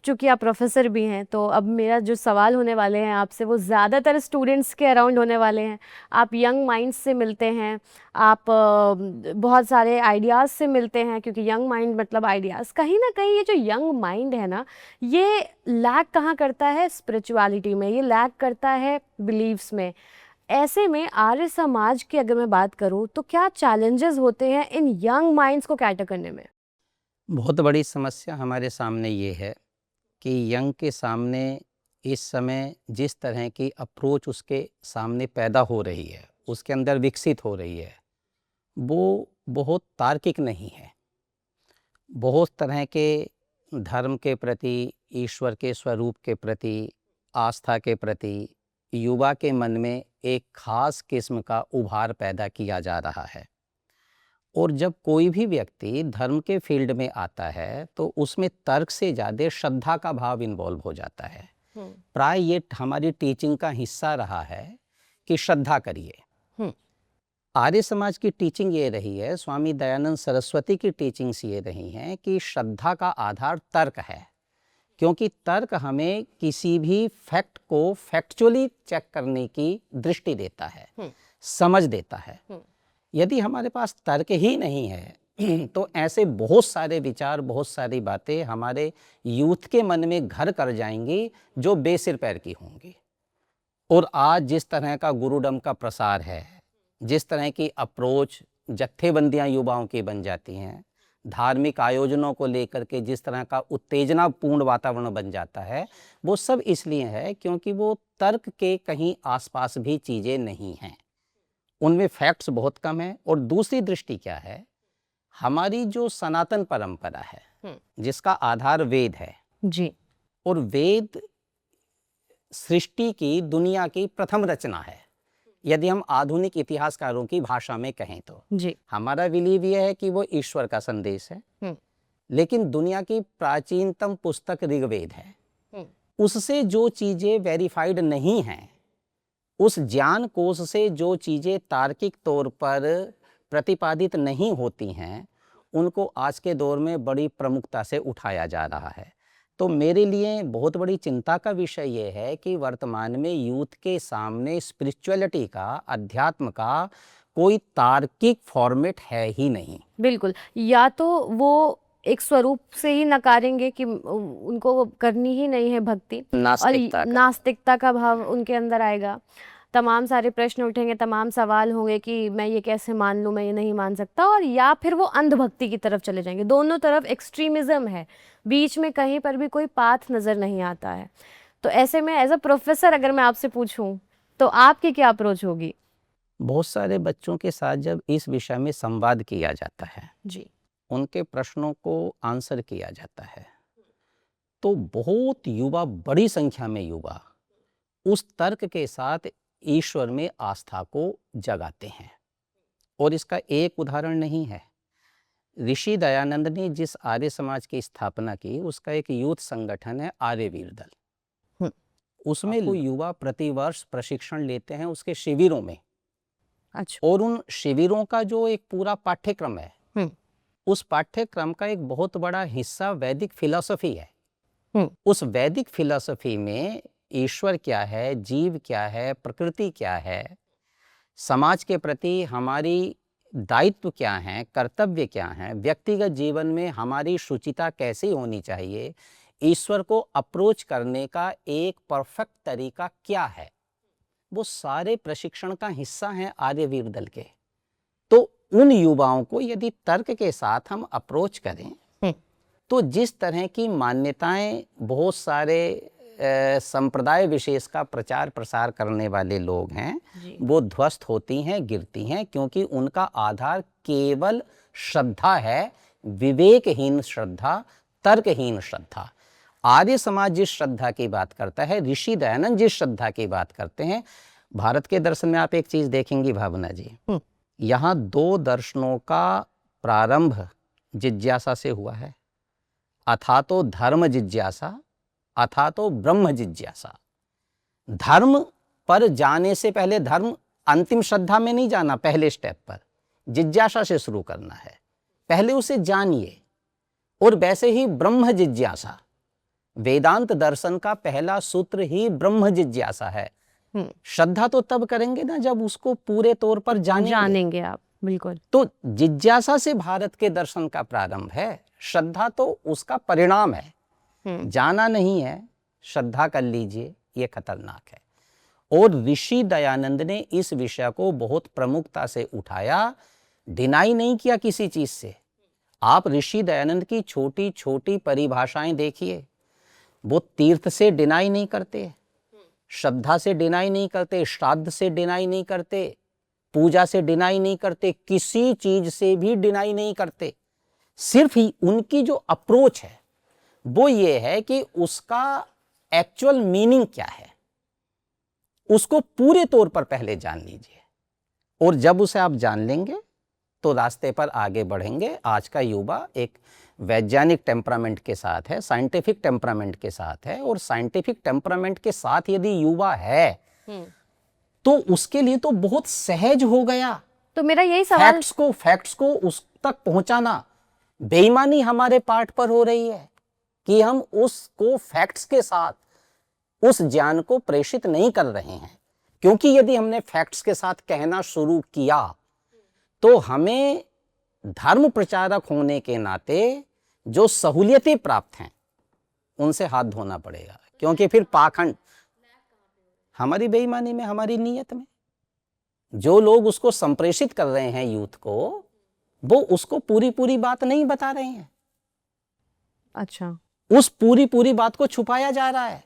चूंकि आप प्रोफेसर भी हैं, तो अब मेरा जो सवाल होने वाले हैं आपसे वो ज़्यादातर स्टूडेंट्स के अराउंड होने वाले हैं। आप यंग माइंड्स से मिलते हैं, आप बहुत सारे आइडियाज़ से मिलते हैं, क्योंकि यंग माइंड मतलब आइडियाज़। कहीं ना कहीं ये जो यंग माइंड है ना, ये लैक कहाँ करता है? स्पिरिचुअलिटी में, ये लैक करता है बिलीव्स में। ऐसे में आर्य समाज की अगर मैं बात करूं तो क्या चैलेंजेस होते हैं इन यंग माइंड्स को कैटर करने में? बहुत बड़ी समस्या हमारे सामने ये है कि यंग के सामने इस समय जिस तरह की अप्रोच उसके सामने पैदा हो रही है, उसके अंदर विकसित हो रही है, वो बहुत तार्किक नहीं है। बहुत तरह के धर्म के प्रति, ईश्वर के स्वरूप के प्रति, आस्था के प्रति युवा के मन में एक खास किस्म का उभार पैदा किया जा रहा है। और जब कोई भी व्यक्ति धर्म के फील्ड में आता है तो उसमें तर्क से ज़्यादा श्रद्धा का भाव इन्वॉल्व हो जाता है। प्राय ये हमारी टीचिंग का हिस्सा रहा है कि श्रद्धा करिए। आर्य समाज की टीचिंग ये रही है, स्वामी दयानंद सरस्वती की टीचिंग्स ये रही हैं कि श्रद्धा का आधार तर्क है, क्योंकि तर्क हमें किसी भी फैक्ट को फैक्चुअली चेक करने की दृष्टि देता है, समझ देता है। यदि हमारे पास तर्क ही नहीं है तो ऐसे बहुत सारे विचार, बहुत सारी बातें हमारे यूथ के मन में घर कर जाएंगी जो बेसिर पैर की होंगी। और आज जिस तरह का गुरुडम का प्रसार है, जिस तरह की अप्रोच जत्थेबंदियां युवाओं की बन जाती हैं, धार्मिक आयोजनों को लेकर के जिस तरह का उत्तेजनापूर्ण वातावरण बन जाता है, वो सब इसलिए है क्योंकि वो तर्क के कहीं आसपास भी चीज़ें नहीं हैं, उनमें फैक्ट्स बहुत कम हैं। और दूसरी दृष्टि क्या है, हमारी जो सनातन परंपरा है जिसका आधार वेद है जी। और वेद सृष्टि की, दुनिया की प्रथम रचना है। यदि हम आधुनिक इतिहासकारों की भाषा में कहें तो जी। हमारा बिलीव यह है कि वो ईश्वर का संदेश है। लेकिन दुनिया की प्राचीनतम पुस्तक ऋग्वेद है। उससे जो चीजें वेरीफाइड नहीं हैं, उस ज्ञान कोश से जो चीजें तार्किक तौर पर प्रतिपादित नहीं होती हैं, उनको आज के दौर में बड़ी प्रमुखता से उठाया जा रहा है। तो मेरे लिए बहुत बड़ी चिंता का विषय ये है कि वर्तमान में यूथ के सामने स्पिरिचुअलिटी का, अध्यात्म का कोई तार्किक फॉर्मेट है ही नहीं। बिल्कुल, या तो वो एक स्वरूप से ही नकारेंगे कि उनको करनी ही नहीं है भक्ति, और नास्तिकता का भाव उनके अंदर आएगा। तमाम सारे प्रश्न उठेंगे, तमाम सवाल होंगे कि मैं ये कैसे मान लूँ, मैं ये नहीं मान सकता, और या फिर वो अंधभक्ति की तरफ चले जाएंगे। दोनों तरफ एक्सट्रीमिज्म है, बीच में कहीं पर भी कोई पाथ नज़र नहीं आता है। तो ऐसे में एज अ प्रोफेसर अगर मैं आपसे पूछूं तो आपकी क्या अप्रोच होगी? बहुत सारे बच्चों के साथ जब इस विषय में संवाद किया जाता है जी। उनके प्रश्नों को आंसर किया जाता है, तो बहुत युवा, बड़ी संख्या में युवा उस तर्क के साथ ईश्वर में आस्था को जगाते हैं। और इसका एक उदाहरण नहीं है, ऋषि दयानंद ने जिस आर्य समाज की स्थापना की उसका एक यूथ संगठन है आर्यवीर दल। उसमें युवा प्रतिवर्ष प्रशिक्षण लेते हैं उसके शिविरों में। अच्छा। और उन शिविरों का जो एक पूरा पाठ्यक्रम है, उस पाठ्यक्रम का एक बहुत बड़ा हिस्सा वैदिक फिलॉसफी है। उस वैदिक फिलॉसफी में ईश्वर क्या है, जीव क्या है, प्रकृति क्या है, समाज के प्रति हमारी दायित्व क्या है, कर्तव्य क्या है, व्यक्तिगत जीवन में हमारी शुचिता कैसी होनी चाहिए, ईश्वर को अप्रोच करने का एक परफेक्ट तरीका क्या है, वो सारे प्रशिक्षण का हिस्सा है आर्यवीर दल के। तो उन युवाओं को यदि तर्क के साथ हम अप्रोच करें तो जिस तरह की मान्यताएं बहुत सारे संप्रदाय विशेष का प्रचार प्रसार करने वाले लोग हैं, वो ध्वस्त होती हैं, गिरती हैं, क्योंकि उनका आधार केवल श्रद्धा है, विवेकहीन श्रद्धा, तर्कहीन श्रद्धा। आर्य समाज जिस श्रद्धा की बात करता है, ऋषि दयानंद जिस श्रद्धा की बात करते हैं, भारत के दर्शन में आप एक चीज देखेंगी भावना जी, यहाँ दो दर्शनों का प्रारंभ जिज्ञासा से हुआ है, अथा तो धर्म जिज्ञासा, अथा तो ब्रह्म जिज्ञासा। धर्म पर जाने से पहले, धर्म अंतिम श्रद्धा में नहीं जाना, पहले स्टेप पर जिज्ञासा से शुरू करना है, पहले उसे जानिए। और वैसे ही ब्रह्म जिज्ञासा, वेदांत दर्शन का पहला सूत्र ही ब्रह्म जिज्ञासा है। श्रद्धा तो तब करेंगे ना जब उसको पूरे तौर पर जानेंगे आप, बिल्कुल। तो जिज्ञासा से भारत के दर्शन का प्रारंभ है, श्रद्धा तो उसका परिणाम है। जाना नहीं है, श्रद्धा कर लीजिए, ये खतरनाक है। और ऋषि दयानंद ने इस विषय को बहुत प्रमुखता से उठाया, डिनाई नहीं किया किसी चीज से। आप ऋषि दयानंद की छोटी छोटी परिभाषाएं देखिए, वो तीर्थ से डिनाई नहीं करते, श्रद्धा से डिनाई नहीं करते, श्राद्ध से डिनाई नहीं करते, पूजा से डिनाई नहीं करते, किसी चीज से भी डिनाई नहीं करते। सिर्फ ही उनकी जो अप्रोच है वो ये है कि उसका एक्चुअल मीनिंग क्या है, उसको पूरे तौर पर पहले जान लीजिए, और जब उसे आप जान लेंगे तो रास्ते पर आगे बढ़ेंगे। आज का युवा एक वैज्ञानिक टेम्परामेंट के साथ है, साइंटिफिक टेम्परामेंट के साथ है, और साइंटिफिक टेम्परामेंट के साथ यदि युवा है तो उसके लिए तो बहुत सहज हो गया। तो मेरा यही सवाल, फैक्ट्स को उस तक पहुंचाना। बेईमानी हमारे पार्ट पर हो रही है कि हम उसको फैक्ट्स के साथ उस ज्ञान को प्रेषित नहीं कर रहे हैं, क्योंकि यदि हमने फैक्ट्स के साथ कहना शुरू किया तो हमें धर्म प्रचारक होने के नाते जो सहूलियतें प्राप्त हैं उनसे हाथ धोना पड़ेगा, क्योंकि फिर पाखंड हमारी बेईमानी में, हमारी नीयत में। जो लोग उसको संप्रेषित कर रहे हैं यूथ को, वो उसको पूरी पूरी बात नहीं बता रहे हैं। अच्छा, उस पूरी पूरी बात को छुपाया जा रहा है।